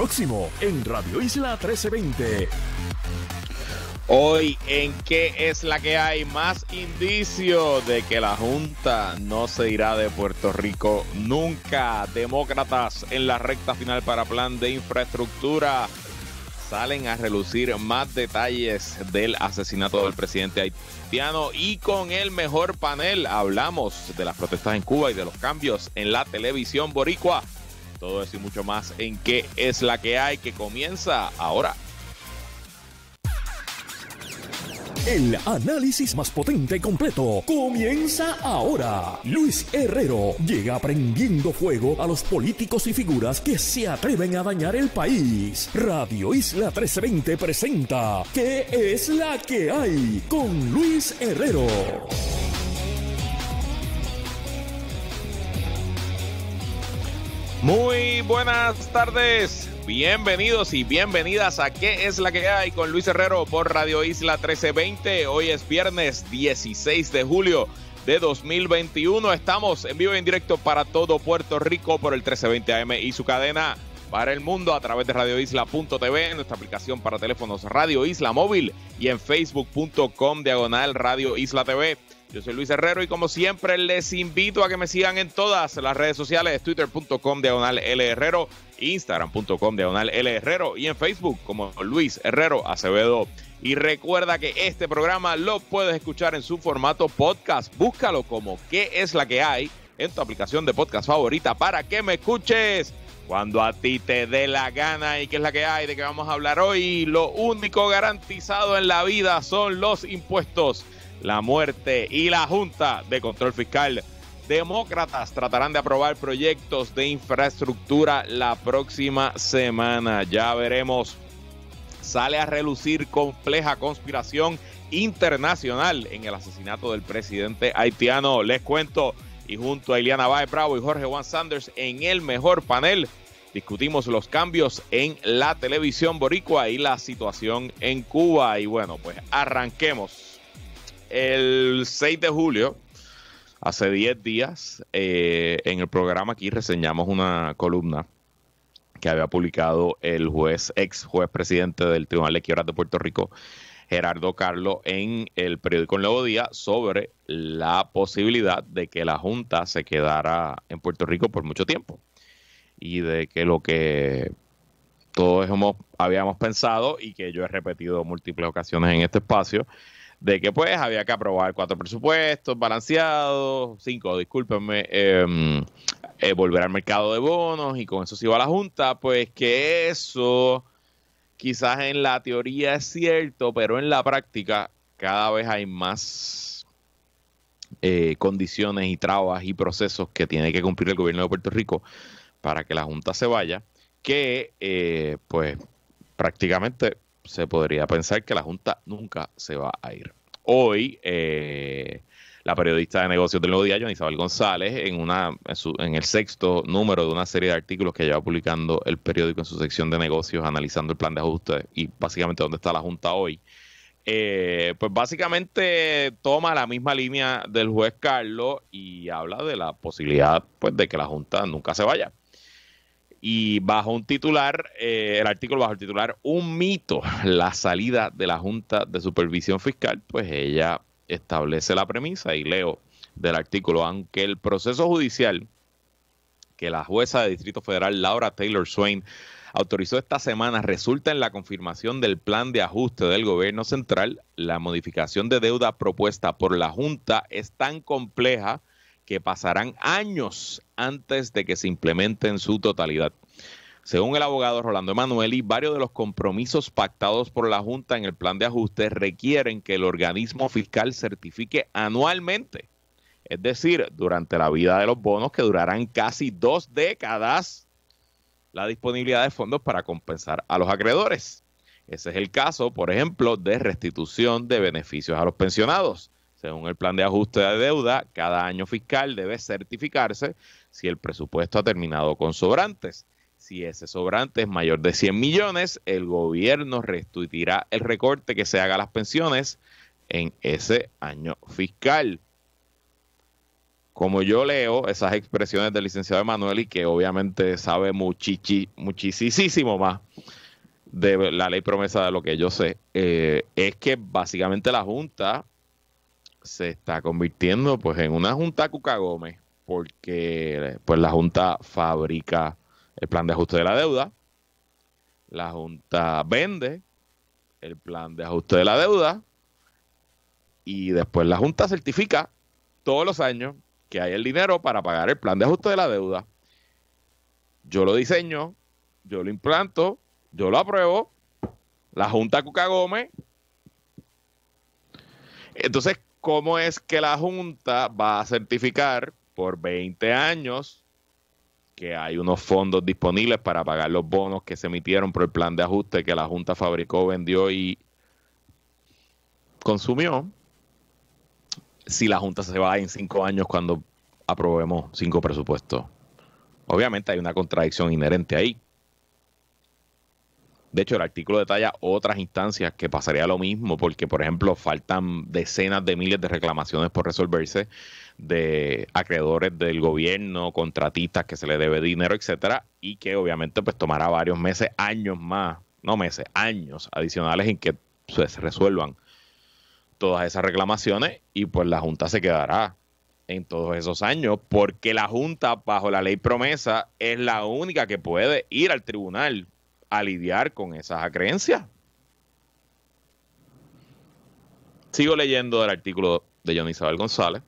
próximo en Radio Isla 1320. Hoy en ¿Qué es la que hay? Más indicio de que la Junta no se irá de Puerto Rico nunca. Demócratas en la recta final para plan de infraestructura. Salen a relucir más detalles del asesinato del presidente haitiano y con el mejor panel hablamos de las protestas en Cuba y de los cambios en la televisión boricua. Todo eso y mucho más en ¿Qué es la que hay? Que comienza ahora. El análisis más potente y completo comienza ahora. Luis Herrero llega prendiendo fuego a los políticos y figuras que se atreven a dañar el país. Radio Isla 1320 presenta ¿Qué es la que hay? Con Luis Herrero. Muy buenas tardes. Bienvenidos y bienvenidas a ¿Qué es la que hay? Con Luis Herrero por Radio Isla 1320. Hoy es viernes 16 de julio de 2021. Estamos en vivo y en directo para todo Puerto Rico por el 1320 AM y su cadena para el mundo a través de radioisla.tv, nuestra aplicación para teléfonos Radio Isla Móvil y en facebook.com/Radio Isla TV. Yo soy Luis Herrero y como siempre les invito a que me sigan en todas las redes sociales, twitter.com/LHerrero, instagram.com/LHerrero y en Facebook como Luis Herrero Acevedo. Y recuerda que este programa lo puedes escuchar en su formato podcast. Búscalo como ¿Qué es la que hay? En tu aplicación de podcast favorita para que me escuches cuando a ti te dé la gana. ¿Y qué es la que hay? ¿De qué vamos a hablar hoy? Lo único garantizado en la vida son los impuestos, la muerte y la Junta de Control Fiscal. Demócratas tratarán de aprobar proyectos de infraestructura la próxima semana. Ya veremos. Sale a relucir compleja conspiración internacional en el asesinato del presidente haitiano. Les cuento. Y junto a Ileana Báez Bravo y Jorge Juan Sanders en el mejor panel, discutimos los cambios en la televisión boricua y la situación en Cuba. Y bueno, pues arranquemos. El 6 de julio, hace 10 días, en el programa aquí reseñamos una columna que había publicado el ex juez presidente del Tribunal de Quiebras de Puerto Rico, Gerardo Carlo, en el periódico El Nuevo Día sobre la posibilidad de que la Junta se quedara en Puerto Rico por mucho tiempo y de que lo que todos habíamos pensado y que yo he repetido múltiples ocasiones en este espacio, de que pues había que aprobar 4 presupuestos balanceados, 5, discúlpenme, volver al mercado de bonos y con eso se iba a la Junta, pues que eso quizás en la teoría es cierto, pero en la práctica cada vez hay más condiciones y trabas y procesos que tiene que cumplir el gobierno de Puerto Rico para que la Junta se vaya, que pues prácticamente se podría pensar que la Junta nunca se va a ir. Hoy, la periodista de negocios del Nuevo Día, Isabel González, en el 6º número de una serie de artículos que lleva publicando el periódico en su sección de negocios, analizando el plan de ajuste y básicamente dónde está la Junta hoy, pues básicamente toma la misma línea del juez Carlos y habla de la posibilidad pues de que la Junta nunca se vaya. Y bajo un titular, el artículo bajo el titular Un mito, la salida de la Junta de Supervisión Fiscal, pues ella establece la premisa y leo del artículo: aunque el proceso judicial que la jueza de Distrito Federal Laura Taylor Swain autorizó esta semana resulta en la confirmación del plan de ajuste del gobierno central, la modificación de deuda propuesta por la Junta es tan compleja que pasarán años antes de que se implemente en su totalidad. Según el abogado Rolando Emanueli, varios de los compromisos pactados por la Junta en el plan de ajuste requieren que el organismo fiscal certifique anualmente, es decir, durante la vida de los bonos que durarán casi 2 décadas, la disponibilidad de fondos para compensar a los acreedores. Ese es el caso, por ejemplo, de restitución de beneficios a los pensionados. Según el plan de ajuste de deuda, cada año fiscal debe certificarse si el presupuesto ha terminado con sobrantes. Si ese sobrante es mayor de 100 millones, el gobierno restituirá el recorte que se haga a las pensiones en ese año fiscal. como yo leo esas expresiones del licenciado Emanueli, que obviamente sabe muchísimo más de la ley promesa de lo que yo sé, es que básicamente la Junta se está convirtiendo pues en una Junta Cuca Gómez, porque pues la Junta fabrica el plan de ajuste de la deuda, la Junta vende el plan de ajuste de la deuda y después la Junta certifica todos los años que hay el dinero para pagar el plan de ajuste de la deuda. Yo lo diseño, yo lo implanto, yo lo apruebo, la Junta Cuca Gómez. Entonces, ¿cómo es que la Junta va a certificar por 20 años que hay unos fondos disponibles para pagar los bonos que se emitieron por el plan de ajuste que la Junta fabricó, vendió y consumió, si la Junta se va en 5 años cuando aprobemos 5 presupuestos? Obviamente hay una contradicción inherente ahí. De hecho, el artículo detalla otras instancias que pasaría lo mismo, porque, por ejemplo, faltan decenas de miles de reclamaciones por resolverse de acreedores del gobierno, contratistas que se les debe dinero, etcétera, y que obviamente pues tomará varios meses, años más, no meses, años adicionales en que se resuelvan todas esas reclamaciones, y pues la Junta se quedará en todos esos años, porque la Junta, bajo la ley promesa, es la única que puede ir al tribunal a lidiar con esas acreencias. Sigo leyendo del artículo de Johnny Isabel González.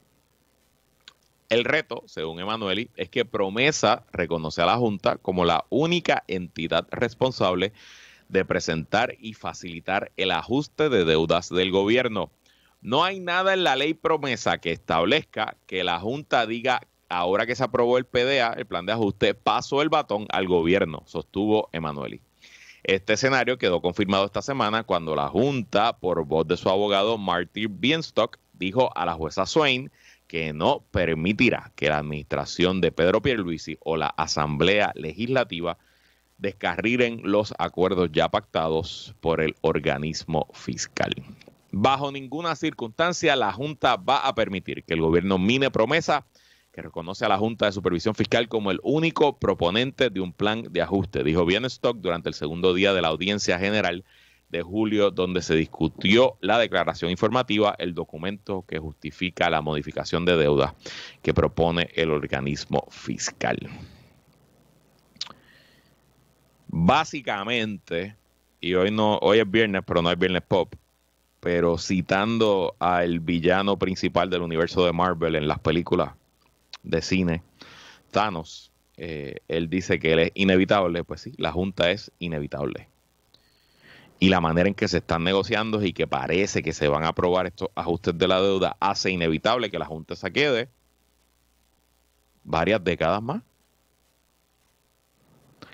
El reto, según Emanueli, es que Promesa reconoce a la Junta como la única entidad responsable de presentar y facilitar el ajuste de deudas del gobierno. No hay nada en la ley Promesa que establezca que la Junta diga, ahora que se aprobó el PDA, el plan de ajuste, pasó el batón al gobierno, sostuvo Emanueli. Este escenario quedó confirmado esta semana cuando la Junta, por voz de su abogado Martin Bienstock, dijo a la jueza Swain que no permitirá que la administración de Pedro Pierluisi o la Asamblea Legislativa descarrilen los acuerdos ya pactados por el organismo fiscal. Bajo ninguna circunstancia la Junta va a permitir que el gobierno mine Promesa, que reconoce a la Junta de Supervisión Fiscal como el único proponente de un plan de ajuste, dijo Bienstock durante el segundo día de la audiencia general de julio, donde se discutió la declaración informativa, el documento que justifica la modificación de deuda que propone el organismo fiscal. Básicamente, y hoy es viernes, pero no es viernes pop, pero citando al villano principal del universo de Marvel en las películas de cine, Thanos, él dice que él es inevitable. Pues sí, la Junta es inevitable. Y la manera en que se están negociando y que parece que se van a aprobar estos ajustes de la deuda hace inevitable que la Junta se quede varias décadas más.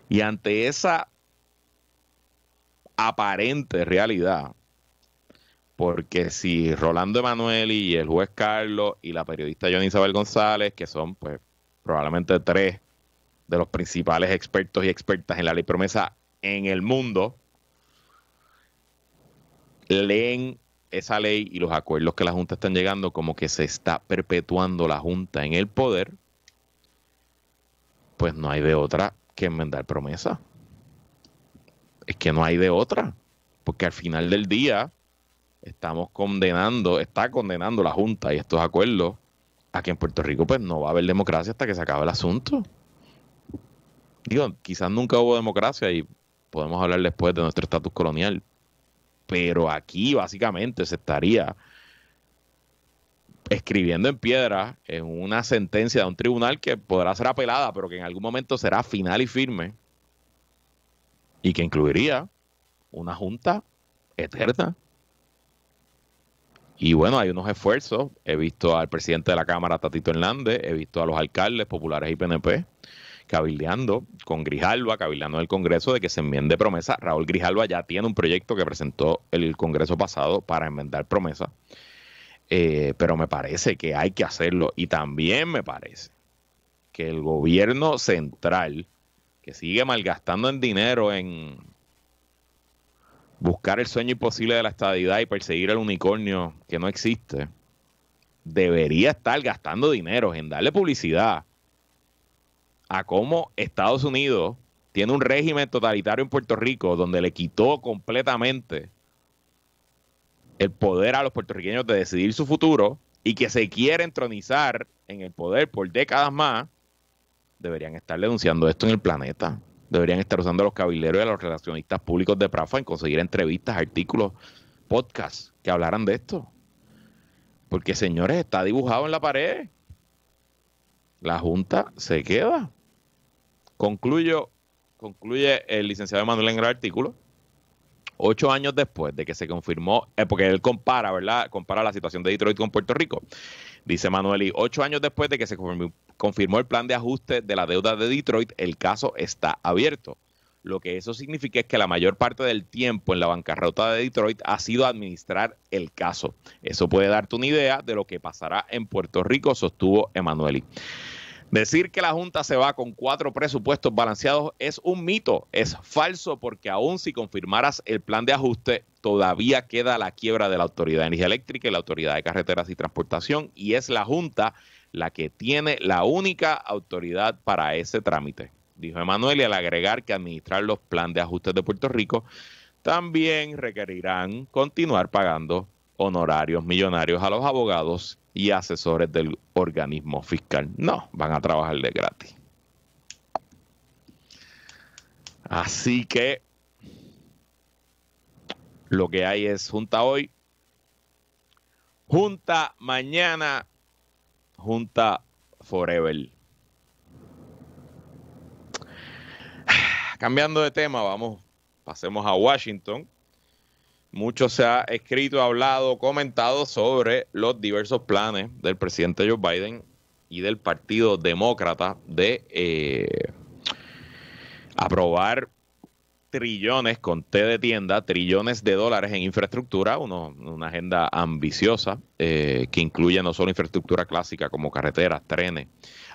Y ante esa aparente realidad, porque si Rolando Emanueli y el juez Carlos y la periodista Johnny Isabel González, que son pues probablemente 3 de los principales expertos y expertas en la ley promesa en el mundo, leen esa ley y los acuerdos que la Junta están llegando como que se está perpetuando la Junta en el poder, pues no hay de otra que enmendar promesa. Es que no hay de otra, porque al final del día está condenando la Junta y estos acuerdos a que en Puerto Rico pues no va a haber democracia hasta que se acabe el asunto. Digo, quizás nunca hubo democracia y podemos hablar después de nuestro estatus colonial, pero aquí básicamente se estaría escribiendo en piedra en una sentencia de un tribunal que podrá ser apelada, pero que en algún momento será final y firme, y que incluiría una Junta eterna. Y bueno, hay unos esfuerzos. He visto al presidente de la Cámara, Tatito Hernández, he visto a los alcaldes populares y PNP cabildeando con Grijalva, cabildeando en el Congreso de que se enmiende promesa. Raúl Grijalva ya tiene un proyecto que presentó el Congreso pasado para enmendar promesa, pero me parece que hay que hacerlo. Y también me parece que el gobierno central, que sigue malgastando en dinero en buscar el sueño imposible de la estadidad y perseguir el unicornio que no existe, debería estar gastando dinero en darle publicidad a cómo Estados Unidos tiene un régimen totalitario en Puerto Rico donde le quitó completamente el poder a los puertorriqueños de decidir su futuro y que se quiere entronizar en el poder por décadas más, deberían estar denunciando esto en el planeta. Deberían estar usando a los cabilderos y a los relacionistas públicos de PRAFA en conseguir entrevistas, artículos, podcasts que hablaran de esto. Porque, señores, está dibujado en la pared. La Junta se queda. Concluye el licenciado Emanuel en el artículo. 8 años después de que se confirmó, porque él compara, ¿verdad? Compara la situación de Detroit con Puerto Rico. Dice Manueli, 8 años después de que se confirmó el plan de ajuste de la deuda de Detroit, el caso está abierto. Lo que eso significa es que la mayor parte del tiempo en la bancarrota de Detroit ha sido administrar el caso. Eso puede darte una idea de lo que pasará en Puerto Rico, sostuvo Emanueli. Decir que la Junta se va con 4 presupuestos balanceados es un mito, es falso, porque aún si confirmaras el plan de ajuste, todavía queda la quiebra de la Autoridad de Energía Eléctrica y la Autoridad de Carreteras y Transportación, y es la Junta la que tiene la única autoridad para ese trámite, dijo Emanuel, y al agregar que administrar los planes de ajustes de Puerto Rico también requerirán continuar pagando honorarios millonarios a los abogados y asesores del organismo fiscal. No, van a trabajar de gratis. Así que lo que hay es Junta hoy, Junta mañana, Junta forever. Cambiando de tema, pasemos a Washington. Mucho se ha escrito, hablado, comentado sobre los diversos planes del presidente Joe Biden y del Partido Demócrata de aprobar trillones, con T de tienda, trillones de dólares en infraestructura, una agenda ambiciosa que incluye no solo infraestructura clásica como carreteras, trenes,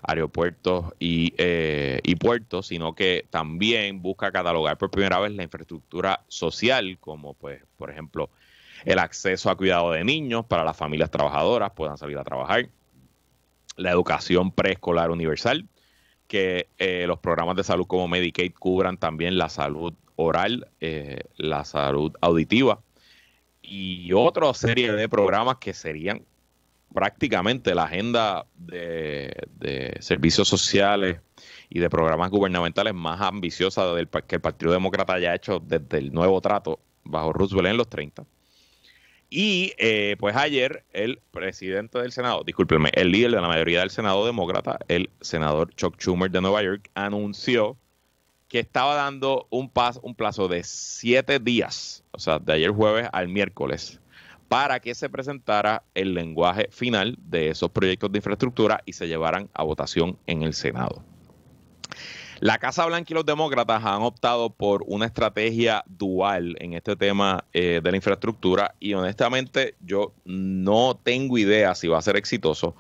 aeropuertos y puertos, sino que también busca catalogar por primera vez la infraestructura social, como pues, por ejemplo, el acceso a cuidado de niños para las familias trabajadoras puedan salir a trabajar, la educación preescolar universal, que los programas de salud como Medicaid cubran también la salud oral, la salud auditiva y otra serie de programas que serían prácticamente la agenda de servicios sociales y de programas gubernamentales más ambiciosa que el Partido Demócrata haya hecho desde el nuevo trato bajo Roosevelt en los 30. Y pues ayer el presidente del Senado, discúlpenme, el líder de la mayoría del Senado demócrata, el senador Chuck Schumer de Nueva York, anunció que estaba dando un plazo de 7 días, o sea, de ayer jueves al miércoles, para que se presentara el lenguaje final de esos proyectos de infraestructura y se llevaran a votación en el Senado. La Casa Blanca y los demócratas han optado por una estrategia dual en este tema de la infraestructura y honestamente yo no tengo idea si va a ser exitoso.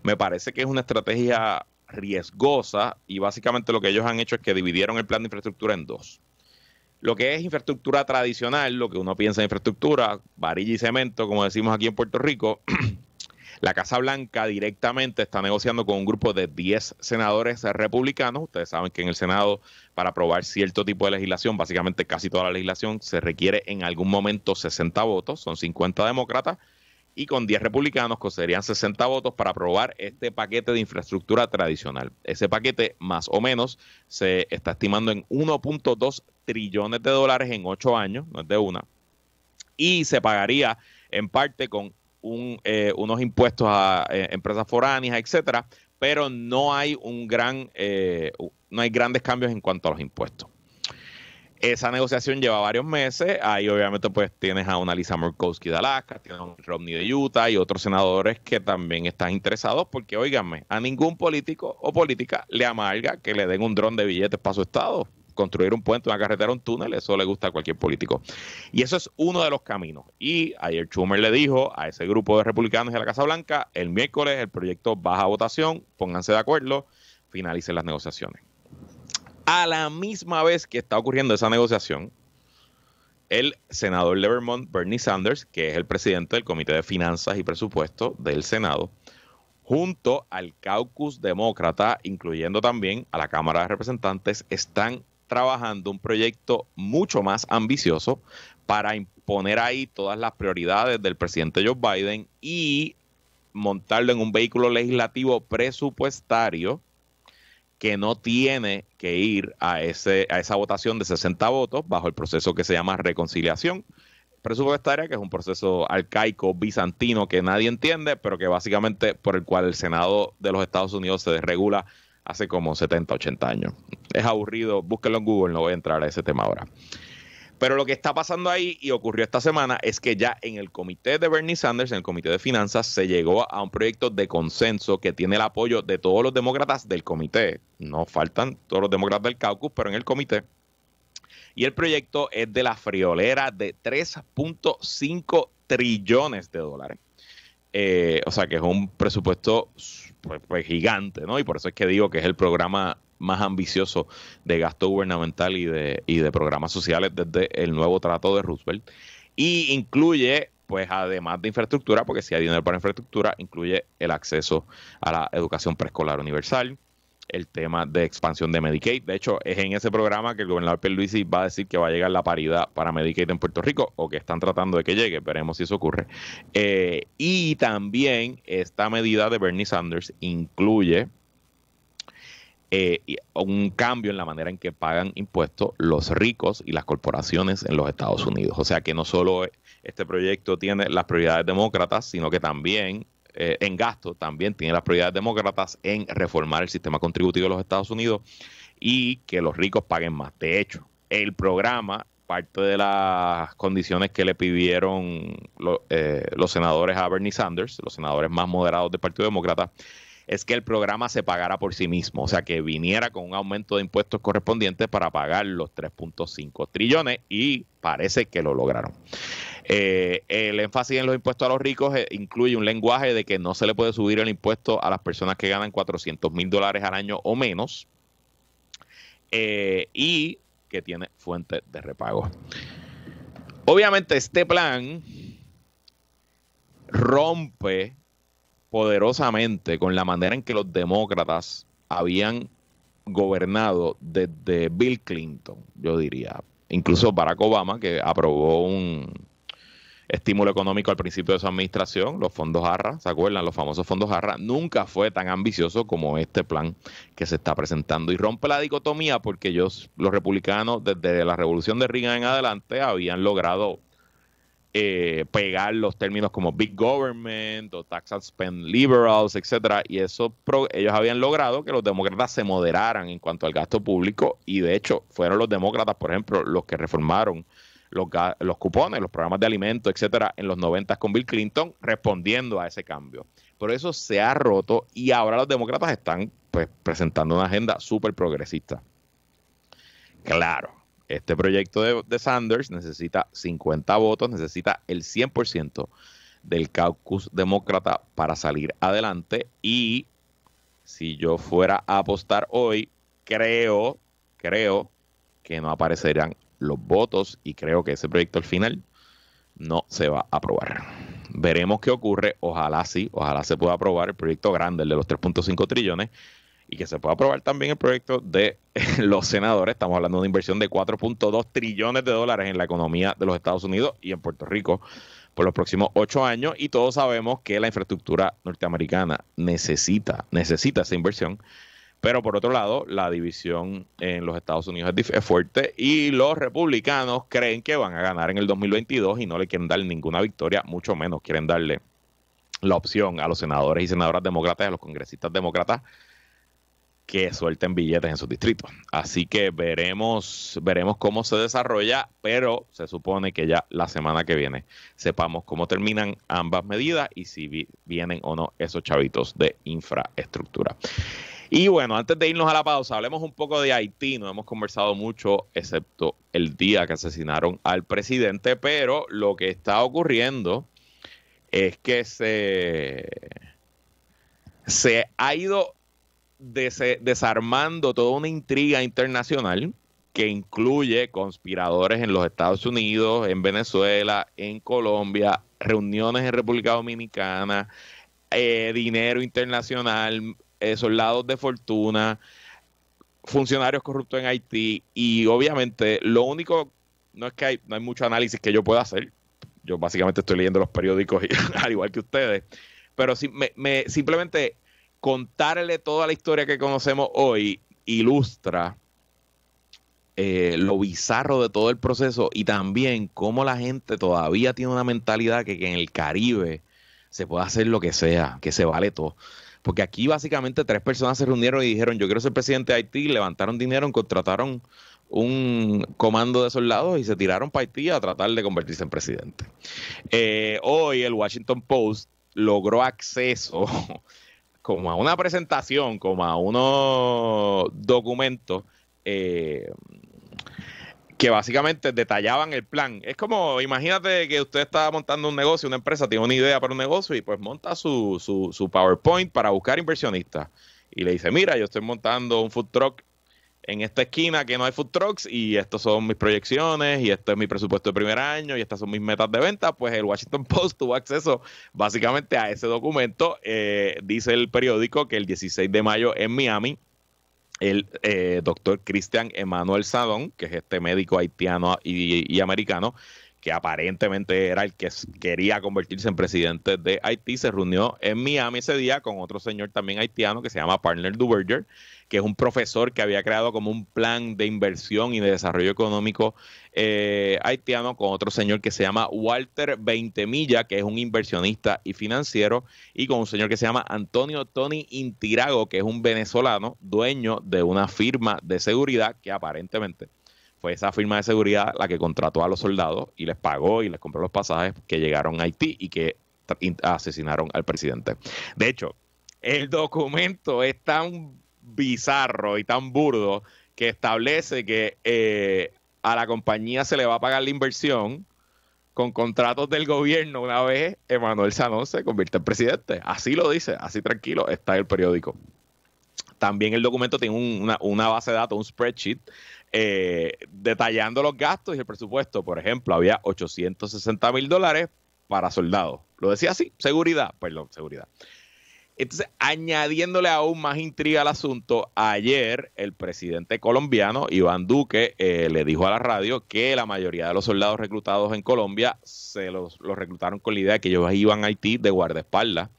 Me parece que es una estrategia riesgosa y básicamente lo que ellos han hecho es que dividieron el plan de infraestructura en 2. Lo que es infraestructura tradicional, lo que uno piensa en infraestructura, varilla y cemento, como decimos aquí en Puerto Rico, la Casa Blanca directamente está negociando con un grupo de 10 senadores republicanos. Ustedes saben que en el Senado, para aprobar cierto tipo de legislación, básicamente casi toda la legislación, se requiere en algún momento 60 votos, son 50 demócratas, y con 10 republicanos serían 60 votos para aprobar este paquete de infraestructura tradicional. Ese paquete, más o menos, se está estimando en 1.2 trillones de dólares en 8 años, no es de una, y se pagaría en parte con unos impuestos a empresas foráneas, etcétera, pero no hay no hay grandes cambios en cuanto a los impuestos. Esa negociación lleva varios meses. Ahí obviamente pues tienes a una Lisa Murkowski de Alaska, tienes a un Romney de Utah y otros senadores que también están interesados porque, óiganme, a ningún político o política le amarga que le den un dron de billetes para su estado. Construir un puente, una carretera, un túnel, eso le gusta a cualquier político. Y eso es uno de los caminos. Y ayer Schumer le dijo a ese grupo de republicanos de la Casa Blanca, el miércoles el proyecto baja a votación, pónganse de acuerdo, finalicen las negociaciones. A la misma vez que está ocurriendo esa negociación, el senador de Vermont, Bernie Sanders, que es el presidente del Comité de Finanzas y Presupuesto del Senado, junto al caucus demócrata, incluyendo también a la Cámara de Representantes, están trabajando un proyecto mucho más ambicioso para imponer ahí todas las prioridades del presidente Joe Biden y montarlo en un vehículo legislativo presupuestario que no tiene que ir a esa votación de 60 votos bajo el proceso que se llama reconciliación presupuestaria, que es un proceso arcaico, bizantino, que nadie entiende, pero que básicamente por el cual el Senado de los Estados Unidos se desregula hace como 70, 80 años. Es aburrido, búsquenlo en Google, no voy a entrar a ese tema ahora. Pero lo que está pasando ahí y ocurrió esta semana es que ya en el comité de Bernie Sanders, en el comité de finanzas, se llegó a un proyecto de consenso que tiene el apoyo de todos los demócratas del comité. No faltan todos los demócratas del caucus, pero en el comité. Y el proyecto es de la friolera de 3.5 trillones de dólares. O sea que es un presupuesto pues gigante, ¿no? Y por eso es que digo que es el programa más ambicioso de gasto gubernamental y de programas sociales desde el nuevo trato de Roosevelt. Y incluye, pues además de infraestructura, porque si hay dinero para infraestructura, incluye el acceso a la educación preescolar universal, el tema de expansión de Medicaid. De hecho, es en ese programa que el gobernador Pierluisi va a decir que va a llegar la paridad para Medicaid en Puerto Rico, o que están tratando de que llegue. Veremos si eso ocurre. Y también esta medida de Bernie Sanders incluye un cambio en la manera en que pagan impuestos los ricos y las corporaciones en los Estados Unidos. O sea que no solo este proyecto tiene las prioridades demócratas, sino que también en gasto también tiene las prioridades demócratas en reformar el sistema contributivo de los Estados Unidos y que los ricos paguen más. De hecho, el programa, parte de las condiciones que le pidieron los senadores a Bernie Sanders, los senadores más moderados del Partido Demócrata, es que el programa se pagara por sí mismo, o sea, que viniera con un aumento de impuestos correspondientes para pagar los 3.5 trillones y parece que lo lograron. El énfasis en los impuestos a los ricos incluye un lenguaje de que no se le puede subir el impuesto a las personas que ganan $400,000 al año o menos y que tiene fuente de repago. Obviamente este plan rompe poderosamente con la manera en que los demócratas habían gobernado desde Bill Clinton, yo diría. Incluso Barack Obama, que aprobó un estímulo económico al principio de su administración, los fondos ARRA, ¿se acuerdan? Los famosos fondos ARRA, nunca fue tan ambicioso como este plan que se está presentando. Y rompe la dicotomía porque los republicanos, desde la revolución de Reagan en adelante, habían logrado pegar los términos como big government o tax and spend liberals, etcétera, y eso ellos habían logrado que los demócratas se moderaran en cuanto al gasto público, y de hecho fueron los demócratas, por ejemplo, los que reformaron los cupones, los programas de alimentos, etcétera, en los 90 con Bill Clinton, respondiendo a ese cambio. Pero eso se ha roto y ahora los demócratas están pues presentando una agenda súper progresista. Claro, este proyecto de Sanders necesita 50 votos, necesita el 100% del caucus demócrata para salir adelante, y si yo fuera a apostar hoy, creo que no aparecerán los votos y creo que ese proyecto al final no se va a aprobar. Veremos qué ocurre, ojalá sí, ojalá se pueda aprobar el proyecto grande, el de los 3.5 trillones, y que se pueda aprobar también el proyecto de los senadores. Estamos hablando de una inversión de 4.2 trillones de dólares en la economía de los Estados Unidos y en Puerto Rico por los próximos 8 años, y todos sabemos que la infraestructura norteamericana necesita esa inversión. Pero por otro lado, la división en los Estados Unidos es fuerte y los republicanos creen que van a ganar en el 2022 y no le quieren dar ninguna victoria, mucho menos quieren darle la opción a los senadores y senadoras demócratas y a los congresistas demócratas que suelten billetes en sus distritos. Así que veremos cómo se desarrolla, pero se supone que ya la semana que viene sepamos cómo terminan ambas medidas y si vienen o no esos chavitos de infraestructura. Y bueno, antes de irnos a la pausa, hablemos un poco de Haití. No hemos conversado mucho, excepto el día que asesinaron al presidente, pero lo que está ocurriendo es que se ha ido desarmando toda una intriga internacional que incluye conspiradores en los Estados Unidos, en Venezuela, en Colombia, reuniones en República Dominicana, dinero internacional, soldados de fortuna, funcionarios corruptos en Haití, y obviamente lo único, no es que no hay mucho análisis que yo pueda hacer. Yo básicamente estoy leyendo los periódicos al igual que ustedes, pero simplemente contarle toda la historia que conocemos hoy ilustra lo bizarro de todo el proceso, y también cómo la gente todavía tiene una mentalidad que en el Caribe se puede hacer lo que sea, que se vale todo. Porque aquí básicamente 3 personas se reunieron y dijeron: yo quiero ser presidente de Haití, levantaron dinero, contrataron un comando de soldados y se tiraron para Haití a tratar de convertirse en presidente. Hoy el Washington Post logró acceso como a una presentación, como a unos documentos que básicamente detallaban el plan. Es como, imagínate que usted está montando un negocio, una empresa, tiene una idea para un negocio y pues monta su PowerPoint para buscar inversionistas. Y le dice: mira, yo estoy montando un food truck en esta esquina que no hay food trucks, y estas son mis proyecciones, y este es mi presupuesto de primer año, y estas son mis metas de venta. Pues el Washington Post tuvo acceso básicamente a ese documento. Dice el periódico que el 16 de mayo en Miami, el doctor Christian Emmanuel Sadón, que es este médico haitiano y americano, que aparentemente era el que quería convertirse en presidente de Haití, se reunió en Miami ese día con otro señor también haitiano que se llama Partner Duverger, que es un profesor que había creado como un plan de inversión y de desarrollo económico haitiano, con otro señor que se llama Walter Veintemilla, que es un inversionista y financiero, y con un señor que se llama Antonio Tony Intirago, que es un venezolano dueño de una firma de seguridad, que aparentemente fue esa firma de seguridad la que contrató a los soldados y les pagó y les compró los pasajes que llegaron a Haití y que asesinaron al presidente. De hecho, el documento es tan bizarro y tan burdo que establece que a la compañía se le va a pagar la inversión con contratos del gobierno una vez Emmanuel Sadón se convierte en presidente. Así lo dice, así tranquilo, está en el periódico. También el documento tiene una base de datos, un spreadsheet, detallando los gastos y el presupuesto. Por ejemplo, había $860,000 para soldados. Lo decía así, seguridad. Entonces, añadiéndole aún más intriga al asunto, ayer el presidente colombiano, Iván Duque, le dijo a la radio que la mayoría de los soldados reclutados en Colombia se los reclutaron con la idea de que ellos iban a Haití de guardaespaldas,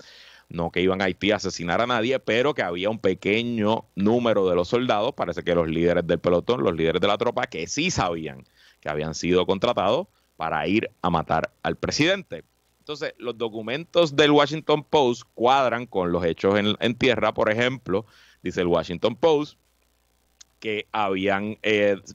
no que iban a Haití a asesinar a nadie, pero que había un pequeño número de los soldados, parece que los líderes del pelotón, los líderes de la tropa, que sí sabían que habían sido contratados para ir a matar al presidente. Entonces, los documentos del Washington Post cuadran con los hechos en tierra. Por ejemplo, dice el Washington Post que habían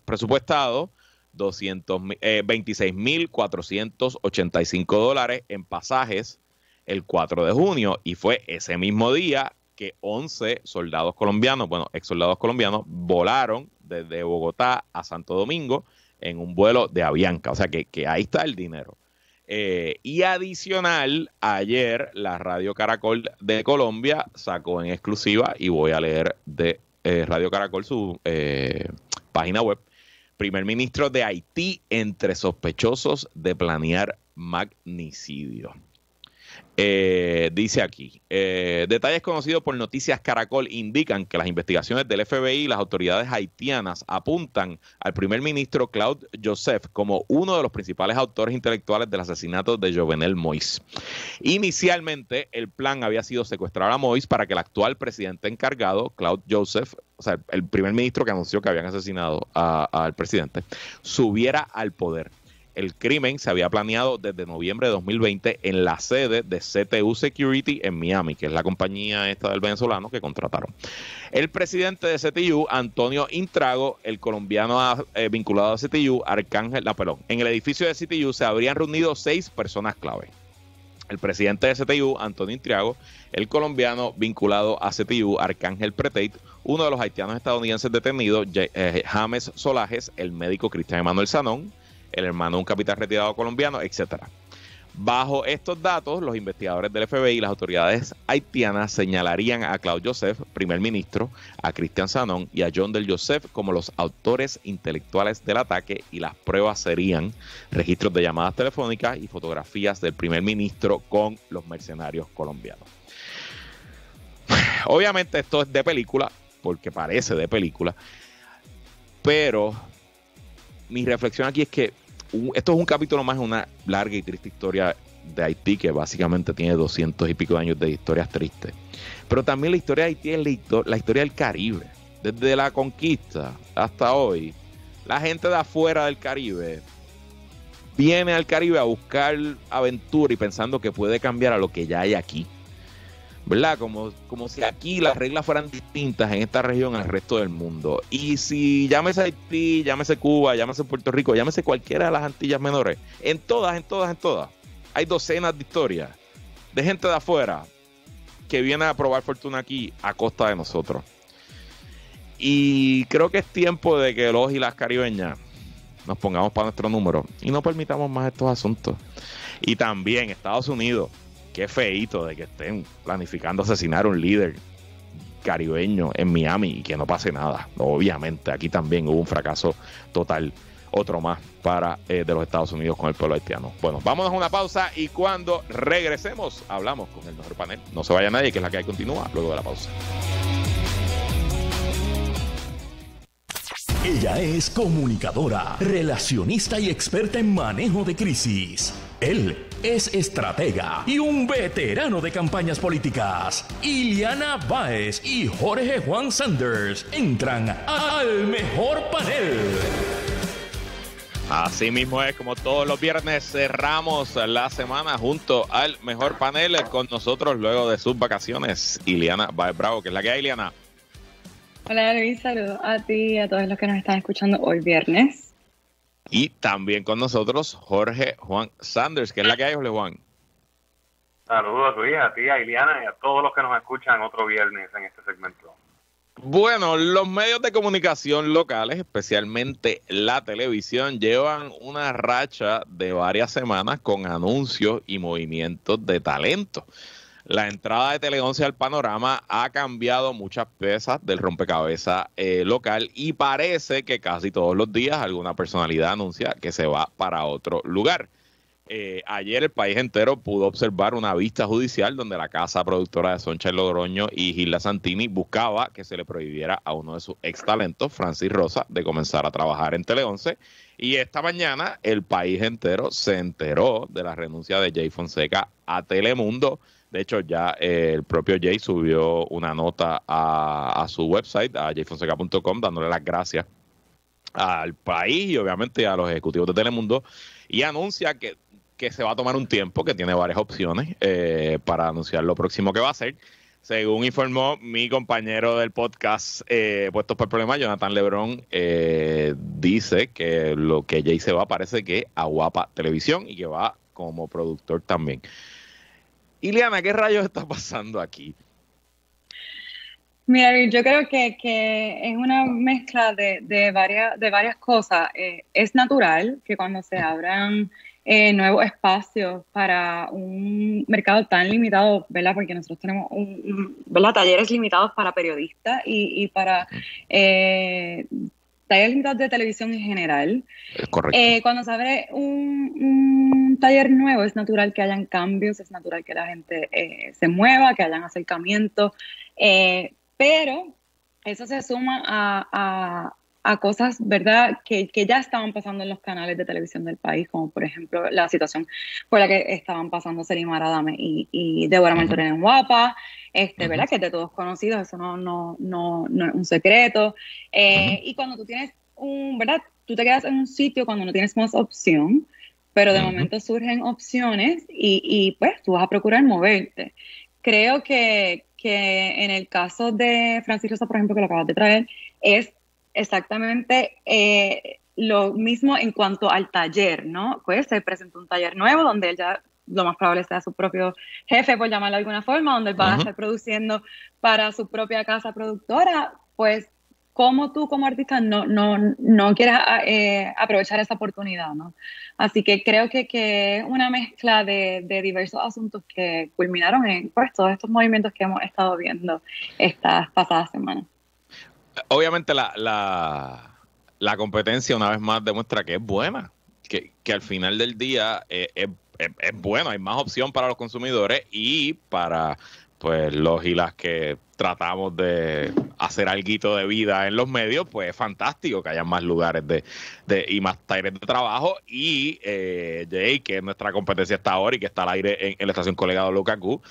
presupuestado $26,485 en pasajes el 4 de junio, y fue ese mismo día que 11 soldados colombianos, ex soldados colombianos, volaron desde Bogotá a Santo Domingo en un vuelo de Avianca. O sea que ahí está el dinero. Y adicional, ayer la Radio Caracol de Colombia sacó en exclusiva, y voy a leer de Radio Caracol su página web: primer ministro de Haití entre sospechosos de planear magnicidio. Dice aquí, detalles conocidos por Noticias Caracol indican que las investigaciones del FBI y las autoridades haitianas apuntan al primer ministro Claude Joseph como uno de los principales autores intelectuales del asesinato de Jovenel Moïse. Inicialmente, el plan había sido secuestrar a Moïse para que el actual presidente encargado, Claude Joseph, o sea, el primer ministro que anunció que habían asesinado al presidente, subiera al poder. El crimen se había planeado desde noviembre de 2020 en la sede de CTU Security en Miami, que es la compañía esta del venezolano que contrataron. El presidente de CTU, Antonio Intrago, el colombiano vinculado a CTU, en el edificio de CTU se habrían reunido 6 personas clave. El presidente de CTU, Antonio Intriago, el colombiano vinculado a CTU, Arcángel Preteit, uno de los haitianos estadounidenses detenidos, James Solajes, el médico Cristian Emmanuel Sadón, el hermano de un capitán retirado colombiano, etcétera. Bajo estos datos, los investigadores del FBI y las autoridades haitianas señalarían a Claude Joseph, primer ministro, a Christian Sanon y a John Del Joseph como los autores intelectuales del ataque, y las pruebas serían registros de llamadas telefónicas y fotografías del primer ministro con los mercenarios colombianos. Obviamente esto es de película, porque parece de película, pero mi reflexión aquí es que esto es un capítulo más en una larga y triste historia de Haití, que básicamente tiene 200 y pico de años de historias tristes. Pero también la historia de Haití es la historia del Caribe. Desde la conquista hasta hoy, la gente de afuera del Caribe viene al Caribe a buscar aventura y pensando que puede cambiar a lo que ya hay aquí, ¿verdad? Como si aquí las reglas fueran distintas en esta región al resto del mundo. Y si llámese Haití, llámese Cuba, llámese Puerto Rico, llámese cualquiera de las Antillas menores, en todas, hay docenas de historias de gente de afuera que viene a probar fortuna aquí a costa de nosotros. Y creo que es tiempo de que los y las caribeñas nos pongamos para nuestro número y no permitamos más estos asuntos. Y también Estados Unidos, qué feíto de que estén planificando asesinar a un líder caribeño en Miami y que no pase nada. Obviamente, aquí también hubo un fracaso total, otro más para de los Estados Unidos con el pueblo haitiano. Bueno, vámonos a una pausa y cuando regresemos hablamos con el mejor panel. No se vaya nadie, que es la que hay, continúa luego de la pausa. Ella es comunicadora, relacionista y experta en manejo de crisis. Él es estratega y un veterano de campañas políticas. Ileana Báez y Jorge Juan Sanders entran al mejor panel. Así mismo es, como todos los viernes cerramos la semana junto al mejor panel. Con nosotros luego de sus vacaciones, Ileana Báez Bravo, que es la que hay, Ileana. Hola Luis, saludos a ti y a todos los que nos están escuchando hoy viernes. Y también con nosotros Jorge Juan Sanders, que es la que hay, Jorge Juan. Saludos Luis, a ti, a Ileana y a todos los que nos escuchan otro viernes en este segmento. Bueno, los medios de comunicación locales, especialmente la televisión, llevan una racha de varias semanas con anuncios y movimientos de talento. La entrada de Tele 11 al panorama ha cambiado muchas piezas del rompecabezas local y parece que casi todos los días alguna personalidad anuncia que se va para otro lugar. Ayer el país entero pudo observar una vista judicial donde la casa productora de Soncha Logroño y Gilda Santini buscaba que se le prohibiera a uno de sus ex talentos, Francis Rosa, de comenzar a trabajar en Tele 11. Y esta mañana el país entero se enteró de la renuncia de Jay Fonseca a Telemundo. De hecho, ya el propio Jay subió una nota a su website, a jayfonseca.com, dándole las gracias al país y obviamente a los ejecutivos de Telemundo, y anuncia que se va a tomar un tiempo, que tiene varias opciones para anunciar lo próximo que va a hacer. Según informó mi compañero del podcast Puestos por Problemas, Jonathan Lebrón, dice que lo que Jay se va parece que a Guapa Televisión y que va como productor también. Ileana, ¿qué rayos está pasando aquí? Mira, yo creo que es una mezcla de varias cosas. Es natural que cuando se abran nuevos espacios para un mercado tan limitado, ¿verdad? Porque nosotros tenemos ¿verdad? Talleres limitados para periodistas y para talleres limitados de televisión en general. Es correcto. Cuando se abre un taller nuevo, es natural que hayan cambios, es natural que la gente se mueva, que hayan acercamientos, pero eso se suma a cosas, ¿verdad?, que ya estaban pasando en los canales de televisión del país, como por ejemplo la situación por la que estaban pasando Selimar Adame y Débora Martorell en Guapa, ¿verdad?, que es de todos conocidos, eso no es un secreto. Y cuando tú tienes ¿verdad?, tú te quedas en un sitio cuando no tienes más opción, pero de momento surgen opciones y pues tú vas a procurar moverte. Creo que en el caso de Francis Rosa, por ejemplo, que lo acabas de traer, es exactamente lo mismo en cuanto al taller, ¿no? Pues se presentó un taller nuevo donde él ya lo más probable sea su propio jefe, por llamarlo de alguna forma, donde él va a estar produciendo para su propia casa productora. Pues cómo tú como artista no quieres aprovechar esa oportunidad, ¿no? Así que creo que es una mezcla de diversos asuntos que culminaron en pues, todos estos movimientos que hemos estado viendo estas pasadas semanas. Obviamente la competencia una vez más demuestra que es buena, que al final del día es bueno, hay más opción para los consumidores y para pues los y las que tratamos de hacer alguito de vida en los medios, pues es fantástico que haya más lugares y más talleres de trabajo. Y Jay, que es nuestra competencia hasta ahora y que está al aire en la estación colegado Lucas Gu,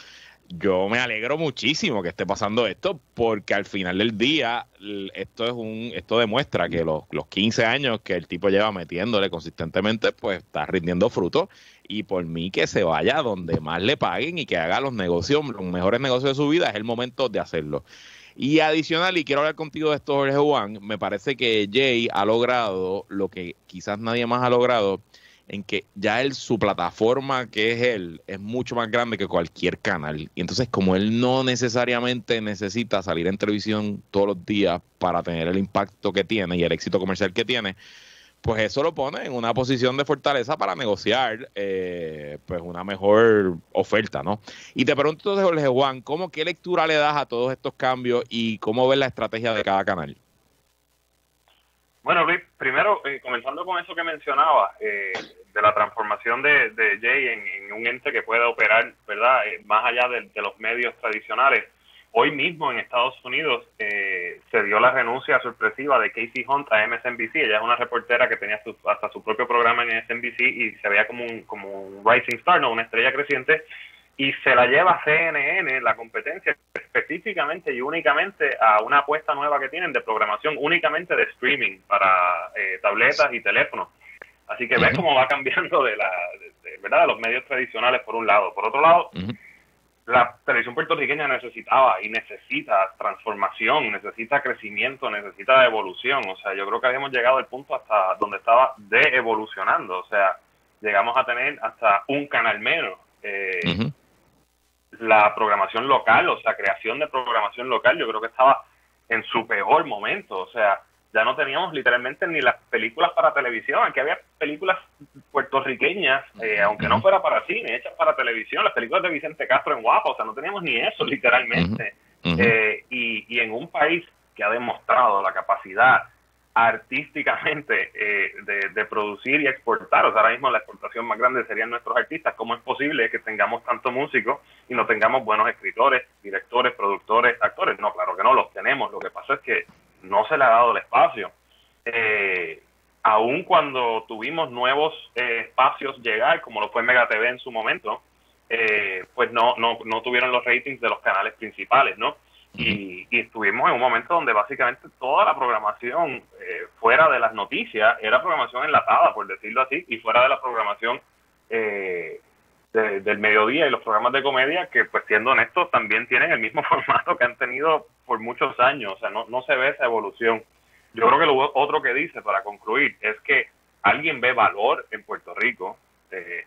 yo me alegro muchísimo que esté pasando esto, porque al final del día esto demuestra que los 15 años que el tipo lleva metiéndole consistentemente, pues está rindiendo frutos. Y por mí que se vaya donde más le paguen y que haga los mejores negocios de su vida, es el momento de hacerlo. Y adicional, y quiero hablar contigo de esto, Jorge Juan, me parece que Jay ha logrado lo que quizás nadie más ha logrado, en que ya su plataforma, que es él, es mucho más grande que cualquier canal. Y entonces, como él no necesariamente necesita salir en televisión todos los días para tener el impacto que tiene y el éxito comercial que tiene, pues eso lo pone en una posición de fortaleza para negociar pues una mejor oferta, ¿no? Y te pregunto entonces, Jorge Juan, ¿qué lectura le das a todos estos cambios y cómo ves la estrategia de cada canal? Bueno, Luis, primero, comenzando con eso que mencionaba, de la transformación de Jay en un ente que pueda operar, ¿verdad? Más allá de los medios tradicionales. Hoy mismo en Estados Unidos se dio la renuncia sorpresiva de Casey Hunt a MSNBC. Ella es una reportera que tenía hasta su propio programa en MSNBC y se veía como un rising star, ¿no? Una estrella creciente. Y se la lleva CNN, la competencia, específicamente y únicamente a una apuesta nueva que tienen de programación únicamente de streaming para tabletas y teléfonos. Así que ves cómo va cambiando ¿verdad? De los medios tradicionales por un lado. Por otro lado, la televisión puertorriqueña necesitaba y necesita transformación, necesita crecimiento, necesita evolución. O sea, yo creo que habíamos llegado al punto hasta donde estaba evolucionando. O sea, llegamos a tener hasta un canal menos. La programación local, o sea, creación de programación local, yo creo que estaba en su peor momento. O sea, ya no teníamos literalmente ni las películas para televisión. Aquí había películas puertorriqueñas, aunque no fuera para cine, hechas para televisión, las películas de Vicente Castro en Guapa, o sea, no teníamos ni eso literalmente. Y en un país que ha demostrado la capacidad artísticamente de producir y exportar, o sea, ahora mismo la exportación más grande serían nuestros artistas. ¿Cómo es posible que tengamos tanto músicos y no tengamos buenos escritores, directores, productores, actores? No, claro que no, los tenemos. Lo que pasa es que no se le ha dado el espacio. Aun cuando tuvimos nuevos espacios llegar, como lo fue Mega TV en su momento, pues no tuvieron los ratings de los canales principales, ¿no? Y estuvimos en un momento donde básicamente toda la programación fuera de las noticias era programación enlatada, por decirlo así, y fuera de la programación del mediodía y los programas de comedia, que pues siendo honestos también tienen el mismo formato que han tenido por muchos años. O sea, no se ve esa evolución. Yo creo que lo otro que dice, para concluir, es que alguien ve valor en Puerto Rico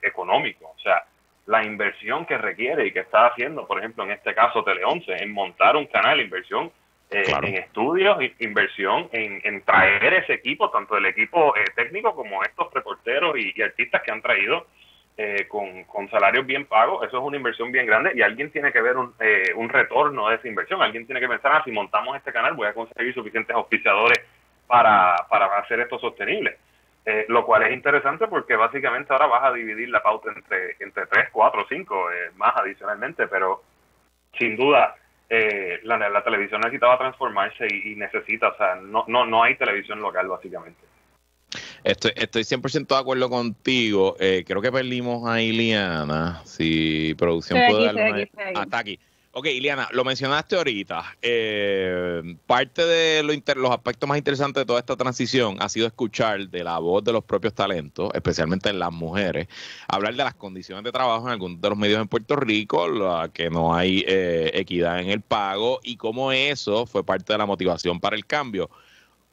económico. O sea, la inversión que requiere y que está haciendo, por ejemplo, en este caso Tele 11, en montar un canal, inversión en estudios, inversión en traer ese equipo, tanto el equipo técnico como estos reporteros y artistas que han traído con salarios bien pagos. Eso es una inversión bien grande y alguien tiene que ver un retorno de esa inversión. Alguien tiene que pensar, si montamos este canal voy a conseguir suficientes auspiciadores para hacer esto sostenible. Lo cual es interesante porque básicamente ahora vas a dividir la pauta entre 3, 4, 5 más adicionalmente, pero sin duda la televisión necesitaba transformarse y necesita, o sea, no hay televisión local básicamente. Estoy 100% de acuerdo contigo. Creo que perdimos a Iliana. Si producción puede darle hasta aquí. Ok, Iliana, lo mencionaste ahorita. Parte de los aspectos más interesantes de toda esta transición ha sido escuchar de la voz de los propios talentos, especialmente en las mujeres, hablar de las condiciones de trabajo en algunos de los medios en Puerto Rico, que no hay equidad en el pago y cómo eso fue parte de la motivación para el cambio.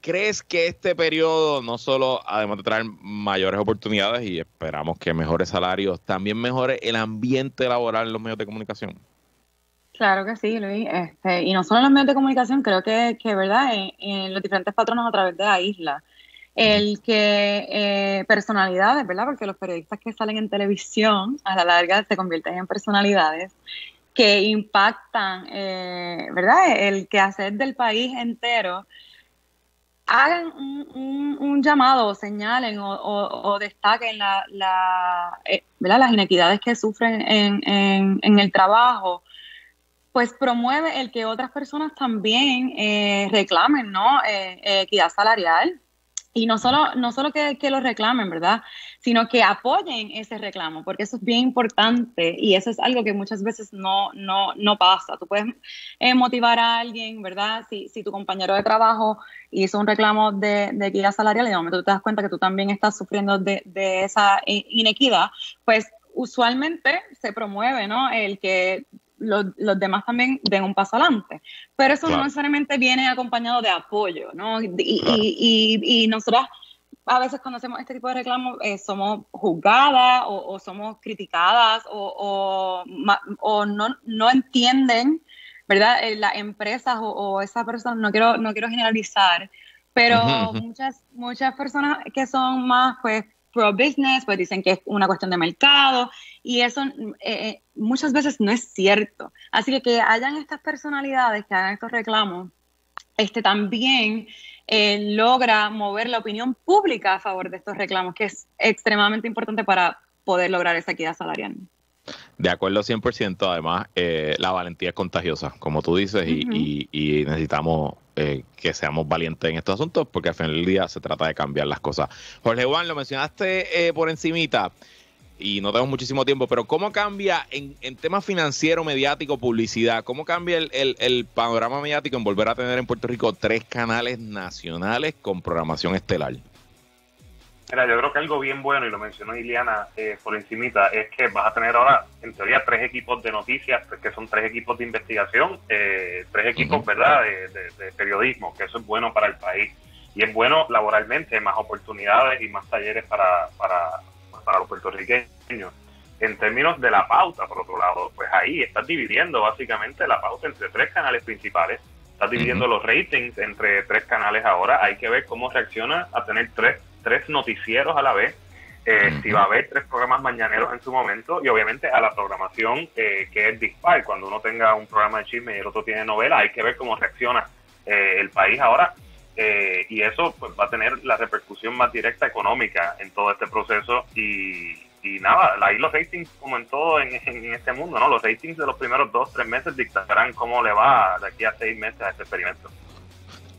¿Crees que este periodo no solo, además de traer mayores oportunidades y esperamos que mejores salarios, también mejore el ambiente laboral en los medios de comunicación? Claro que sí, Luis. Y no solo en los medios de comunicación, creo que ¿verdad? En los diferentes patronos a través de la isla. El que personalidades, ¿verdad? Porque los periodistas que salen en televisión a la larga se convierten en personalidades que impactan, ¿verdad? El quehacer del país entero. Hagan un llamado, o señalen o destaquen ¿verdad? Las inequidades que sufren en el trabajo, pues promueve el que otras personas también reclamen, ¿no? Equidad salarial. Y no solo que lo reclamen, ¿verdad? Sino que apoyen ese reclamo, porque eso es bien importante y eso es algo que muchas veces no pasa. Tú puedes motivar a alguien, ¿verdad? Si tu compañero de trabajo hizo un reclamo de equidad salarial y de momento tú te das cuenta que tú también estás sufriendo de esa inequidad, pues usualmente se promueve, ¿no? El que los demás también den un paso adelante. Pero eso no necesariamente viene acompañado de apoyo, ¿no? Y nosotras a veces cuando hacemos este tipo de reclamos somos juzgadas o somos criticadas o no entienden, ¿verdad? Las empresas o esa persona, no quiero generalizar, pero muchas personas que son más, pues, pro-business, pues dicen que es una cuestión de mercado y eso muchas veces no es cierto. Así que hayan estas personalidades que hagan estos reclamos, también logra mover la opinión pública a favor de estos reclamos, que es extremadamente importante para poder lograr esa equidad salarial. De acuerdo 100%, además la valentía es contagiosa, como tú dices, y necesitamos que seamos valientes en estos asuntos, porque al final del día se trata de cambiar las cosas. Jorge Juan, lo mencionaste por encimita, y no tenemos muchísimo tiempo, pero ¿cómo cambia en temas financiero, mediático, publicidad, cómo cambia el panorama mediático en volver a tener en Puerto Rico 3 canales nacionales con programación estelar? Mira, yo creo que algo bien bueno, y lo mencionó Iliana por encimita, es que vas a tener ahora, en teoría, 3 equipos de noticias, que son 3 equipos de investigación, 3 equipos, ¿verdad?, de periodismo, que eso es bueno para el país. Y es bueno laboralmente, más oportunidades y más talleres para los puertorriqueños. En términos de la pauta, por otro lado, pues ahí estás dividiendo básicamente la pauta entre 3 canales principales, estás dividiendo los ratings entre 3 canales ahora, hay que ver cómo reacciona a tener tres noticieros a la vez, si va a haber 3 programas mañaneros en su momento, y obviamente a la programación que es dispar. Cuando uno tenga un programa de chisme y el otro tiene novela, hay que ver cómo reacciona el país ahora, y eso pues va a tener la repercusión más directa económica en todo este proceso, y nada, ahí los ratings, como en todo en este mundo, ¿no? Los ratings de los primeros 2-3 meses dictarán cómo le va de aquí a 6 meses a este experimento.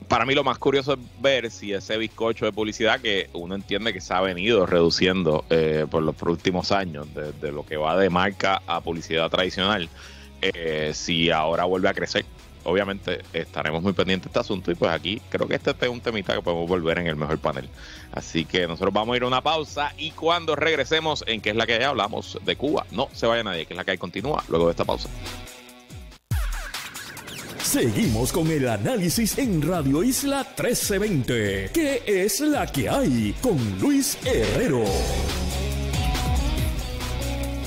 Para mí lo más curioso es ver si ese bizcocho de publicidad que uno entiende que se ha venido reduciendo por los últimos años, de lo que va de marca a publicidad tradicional, si ahora vuelve a crecer. Obviamente estaremos muy pendientes de este asunto y pues aquí creo que este es un temita que podemos volver en el mejor panel. Así que nosotros vamos a ir a una pausa y cuando regresemos, en qué es la que hay, hablamos de Cuba. No se vaya nadie, que es la que hay, continúa luego de esta pausa. Seguimos con el análisis en Radio Isla 1320. ¿Qué es la que hay? Con Luis Herrero.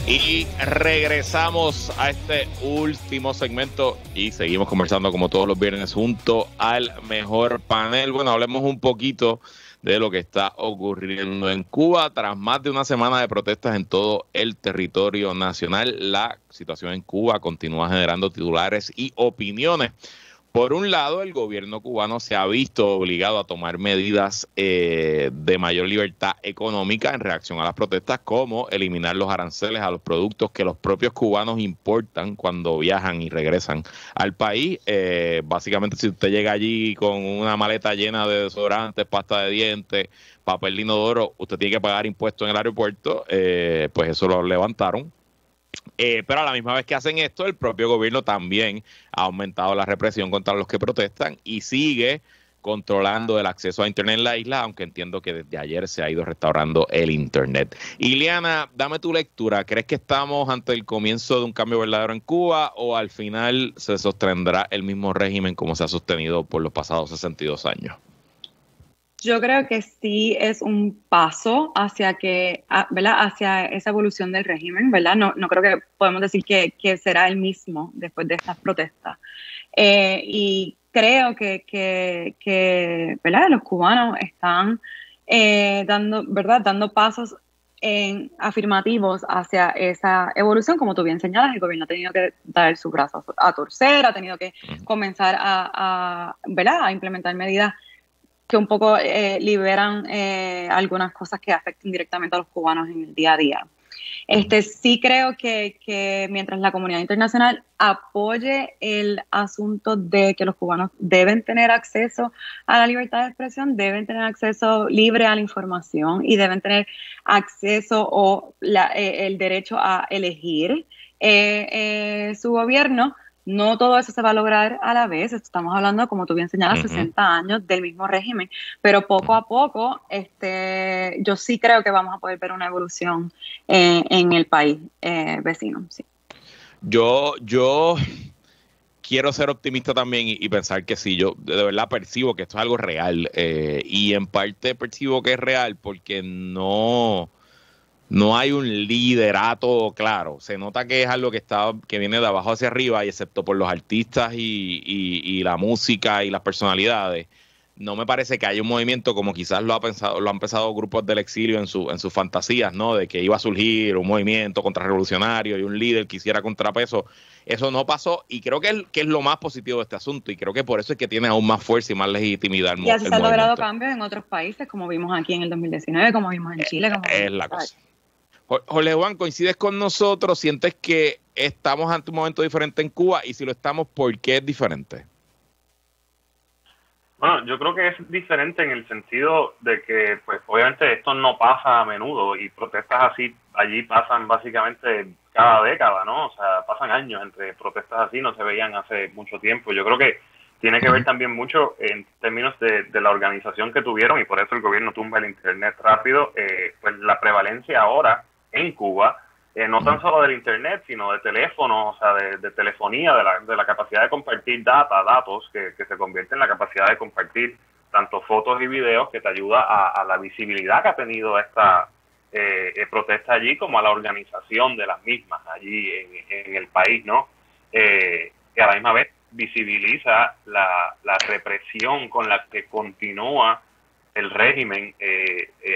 Y regresamos a este último segmento y seguimos conversando como todos los viernes junto al mejor panel. Bueno, hablemos un poquito de lo que está ocurriendo en Cuba. Tras más de una semana de protestas en todo el territorio nacional, la situación en Cuba continúa generando titulares y opiniones. Por un lado, el gobierno cubano se ha visto obligado a tomar medidas de mayor libertad económica en reacción a las protestas, como eliminar los aranceles a los productos que los propios cubanos importan cuando viajan y regresan al país. Básicamente, si usted llega allí con una maleta llena de desodorantes, pasta de dientes, papel de inodoro, usted tiene que pagar impuestos en el aeropuerto, pues eso lo levantaron. Pero a la misma vez que hacen esto, el propio gobierno también ha aumentado la represión contra los que protestan y sigue controlando el acceso a Internet en la isla, aunque entiendo que desde ayer se ha ido restaurando el Internet. Iliana, dame tu lectura. ¿Crees que estamos ante el comienzo de un cambio verdadero en Cuba o al final se sostendrá el mismo régimen como se ha sostenido por los pasados 62 años? Yo creo que sí es un paso hacia ¿verdad? Hacia esa evolución del régimen, ¿verdad? No creo que podemos decir que será el mismo después de estas protestas. Y creo que ¿verdad? Los cubanos están dando pasos afirmativos hacia esa evolución. Como tú bien señalas, el gobierno ha tenido que dar su brazo a torcer, ha tenido que comenzar ¿verdad? A implementar medidas que un poco liberan algunas cosas que afecten directamente a los cubanos en el día a día. Sí creo que mientras la comunidad internacional apoye el asunto de que los cubanos deben tener acceso a la libertad de expresión, deben tener acceso libre a la información y deben tener acceso o el derecho a elegir su gobierno. No todo eso se va a lograr a la vez. Estamos hablando, como tú bien señalas, 60 años del mismo régimen, pero poco a poco yo sí creo que vamos a poder ver una evolución en el país vecino. Sí. Yo quiero ser optimista también y pensar que sí, yo de verdad percibo que esto es algo real, y en parte percibo que es real porque no hay un liderato claro. Se nota que es algo que viene de abajo hacia arriba, y excepto por los artistas y la música y las personalidades, no me parece que haya un movimiento como quizás lo han pensado grupos del exilio en sus fantasías, ¿no? De que iba a surgir un movimiento contrarrevolucionario y un líder que hiciera contrapeso. Eso no pasó, y creo que es lo más positivo de este asunto, y creo que por eso es que tiene aún más fuerza y más legitimidad y así se han logrado cambios en otros países, como vimos aquí en el 2019, como vimos en Chile. Es la cosa. Jorge Juan, ¿coincides con nosotros? ¿Sientes que estamos ante un momento diferente en Cuba? Y si lo estamos, ¿por qué es diferente? Bueno, yo creo que es diferente en el sentido de que, pues, obviamente esto no pasa a menudo, y protestas así allí pasan básicamente cada década, ¿no? O sea, pasan años entre protestas así, no se veían hace mucho tiempo. Yo creo que tiene que ver también mucho en términos de la organización que tuvieron, y por eso el gobierno tumba el internet rápido. Pues la prevalencia ahora en Cuba, no tan solo del internet, sino de teléfono, o sea, de telefonía, de la capacidad de compartir datos, que se convierte en la capacidad de compartir tanto fotos y videos, que te ayuda a la visibilidad que ha tenido esta protesta allí, como a la organización de las mismas allí en el país, ¿no? Que a la misma vez visibiliza la represión con la que continúa el régimen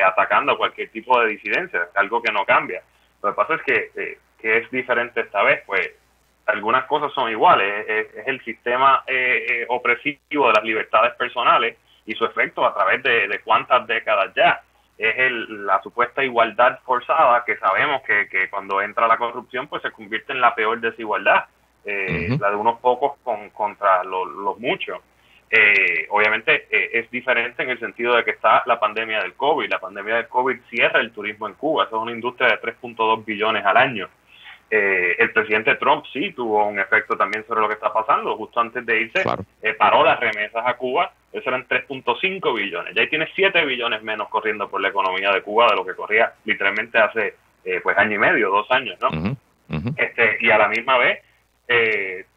atacando cualquier tipo de disidencia, algo que no cambia. Lo que pasa es que es diferente esta vez, pues algunas cosas son iguales, es el sistema opresivo de las libertades personales y su efecto a través de cuántas décadas ya. Es la supuesta igualdad forzada, que sabemos que cuando entra la corrupción pues se convierte en la peor desigualdad, la de unos pocos contra los muchos. Obviamente es diferente en el sentido de que está la pandemia del COVID. La pandemia del COVID cierra el turismo en Cuba. Eso es una industria de 3.2 billones al año. El presidente Trump sí tuvo un efecto también sobre lo que está pasando. Justo antes de irse, claro, paró las remesas a Cuba. Eso eran 3.5 billones. Ya ahí tiene 7 billones menos corriendo por la economía de Cuba de lo que corría literalmente hace pues año y medio, 2 años, ¿no? Y a la misma vez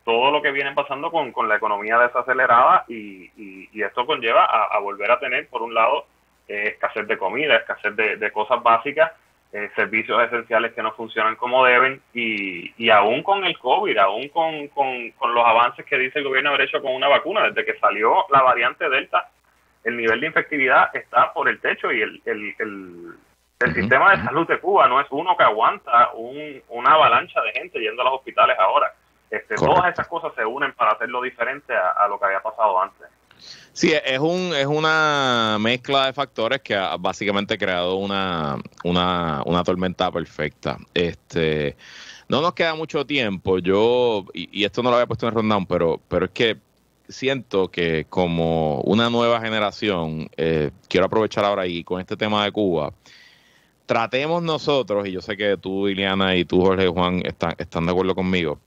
todo lo que viene pasando con la economía desacelerada, y esto conlleva a volver a tener, por un lado, escasez de comida, escasez de cosas básicas, servicios esenciales que no funcionan como deben, y aún con el COVID, aún con los avances que dice el gobierno haber hecho con una vacuna, desde que salió la variante Delta, el nivel de infectividad está por el techo, y el sistema de salud de Cuba no es uno que aguanta una avalancha de gente yendo a los hospitales ahora. Todas esas cosas se unen para hacerlo diferente a lo que había pasado antes. Sí, es una mezcla de factores que ha básicamente creado una tormenta perfecta. No nos queda mucho tiempo. Y esto no lo había puesto en el rundown, pero es que siento que como una nueva generación, quiero aprovechar ahora y con este tema de Cuba, tratemos nosotros, y yo sé que tú, Ileana, y tú, Jorge Juan, están de acuerdo conmigo,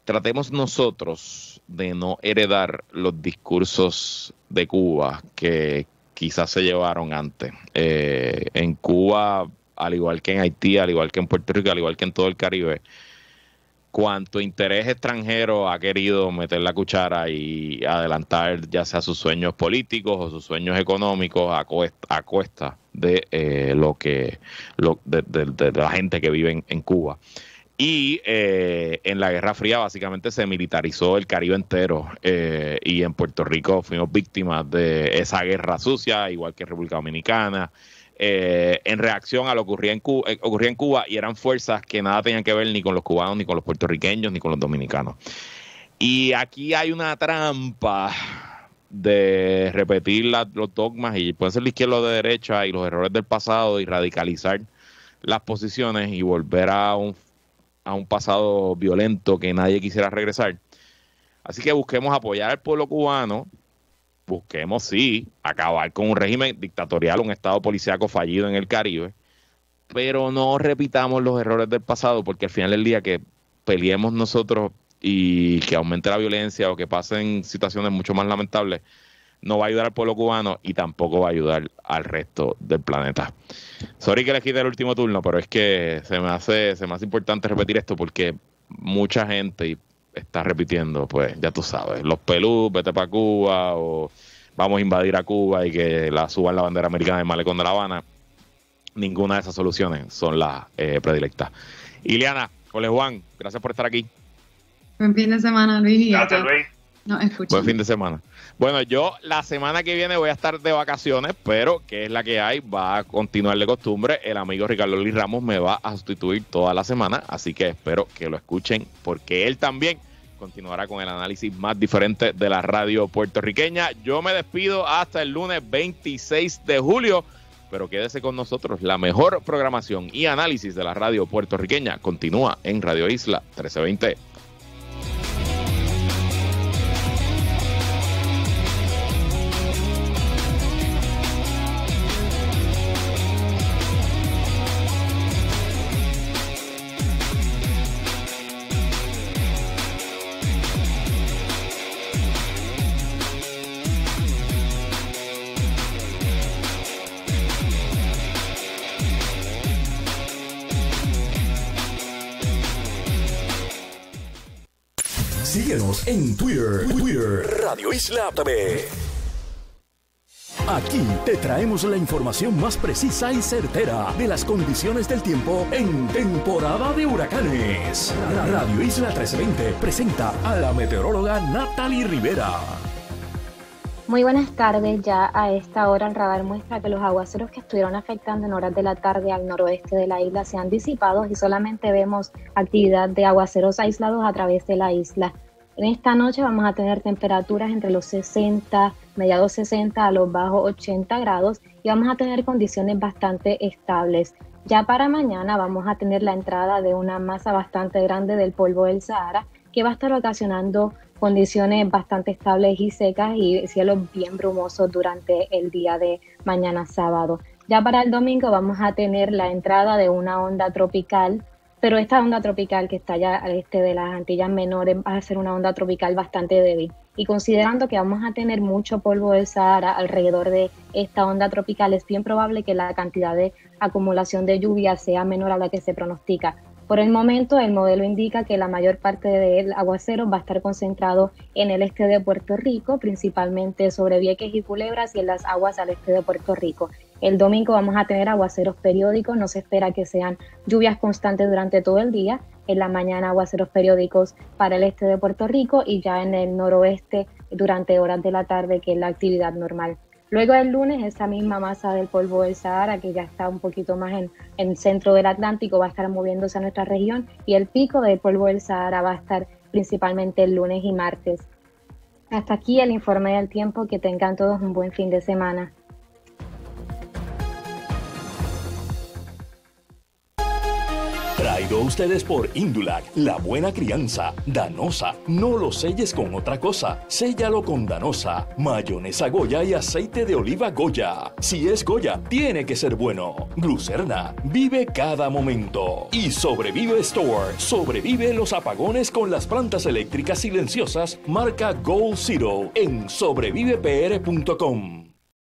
tratemos nosotros de no heredar los discursos de Cuba que quizás se llevaron antes. En Cuba, al igual que en Haití, al igual que en Puerto Rico, al igual que en todo el Caribe, cuanto interés extranjero ha querido meter la cuchara y adelantar ya sea sus sueños políticos o sus sueños económicos a cuesta de de la gente que vive en Cuba. Y en la Guerra Fría básicamente se militarizó el Caribe entero, y en Puerto Rico fuimos víctimas de esa guerra sucia, igual que República Dominicana, en reacción a lo que ocurría en Cuba, y eran fuerzas que nada tenían que ver ni con los cubanos, ni con los puertorriqueños, ni con los dominicanos. Y aquí hay una trampa de repetir los dogmas, y puede ser de izquierda o de derecha, y los errores del pasado, y radicalizar las posiciones y volver a un pasado violento que nadie quisiera regresar. Así que busquemos apoyar al pueblo cubano, busquemos, sí, acabar con un régimen dictatorial, un estado policíaco fallido en el Caribe, pero no repitamos los errores del pasado, porque al final del día que peleemos nosotros y que aumente la violencia o que pasen situaciones mucho más lamentables, no va a ayudar al pueblo cubano y tampoco va a ayudar al resto del planeta. Sorry que le quite el último turno, pero es que se me hace importante repetir esto porque mucha gente está repitiendo, pues ya tú sabes, los pelús, vete para Cuba, o vamos a invadir a Cuba y que la suban la bandera americana del malecón de La Habana. Ninguna de esas soluciones son las predilectas. Ileana, Jorge Juan, gracias por estar aquí. Buen fin de semana, Luis. Gracias, Luis. No, escucha. Buen fin de semana. Bueno, yo la semana que viene voy a estar de vacaciones, pero que es la que hay, va a continuar de costumbre. El amigo Ricardo Luis Ramos me va a sustituir toda la semana, así que espero que lo escuchen, porque él también continuará con el análisis más diferente de la radio puertorriqueña. Yo me despido hasta el lunes 26 de julio, pero quédese con nosotros. La mejor programación y análisis de la radio puertorriqueña continúa en Radio Isla 1320. Síguenos en Twitter, Radio Isla TV. Aquí te traemos la información más precisa y certera de las condiciones del tiempo en temporada de huracanes. Radio Isla 1320 presenta a la meteoróloga Natalie Rivera. Muy buenas tardes. Ya a esta hora el radar muestra que los aguaceros que estuvieron afectando en horas de la tarde al noroeste de la isla se han disipado y solamente vemos actividad de aguaceros aislados a través de la isla. En esta noche vamos a tener temperaturas entre los 60, mediados 60 a los bajos 80 grados y vamos a tener condiciones bastante estables. Ya para mañana vamos a tener la entrada de una masa bastante grande del polvo del Sahara que va a estar ocasionando condiciones bastante estables y secas y cielos bien brumosos durante el día de mañana sábado. Ya para el domingo vamos a tener la entrada de una onda tropical, pero esta onda tropical que está allá al este de las Antillas Menores va a ser una onda tropical bastante débil. Y considerando que vamos a tener mucho polvo del Sahara alrededor de esta onda tropical, es bien probable que la cantidad de acumulación de lluvia sea menor a la que se pronostica. Por el momento, el modelo indica que la mayor parte del aguacero va a estar concentrado en el este de Puerto Rico, principalmente sobre Vieques y Culebras y en las aguas al este de Puerto Rico. El domingo vamos a tener aguaceros periódicos, no se espera que sean lluvias constantes durante todo el día. En la mañana aguaceros periódicos para el este de Puerto Rico y ya en el noroeste durante horas de la tarde, que es la actividad normal. Luego el lunes, esa misma masa del polvo del Sahara, que ya está un poquito más en el centro del Atlántico, va a estar moviéndose a nuestra región y el pico del polvo del Sahara va a estar principalmente el lunes y martes. Hasta aquí el informe del tiempo. Que tengan todos un buen fin de semana. Traído a ustedes por Indulac, la buena crianza. Danosa, no lo selles con otra cosa, séllalo con Danosa, mayonesa Goya y aceite de oliva Goya. Si es Goya, tiene que ser bueno. Glucerna, vive cada momento. Y Sobrevive Store, sobrevive los apagones con las plantas eléctricas silenciosas marca Gold Zero en sobrevivepr.com.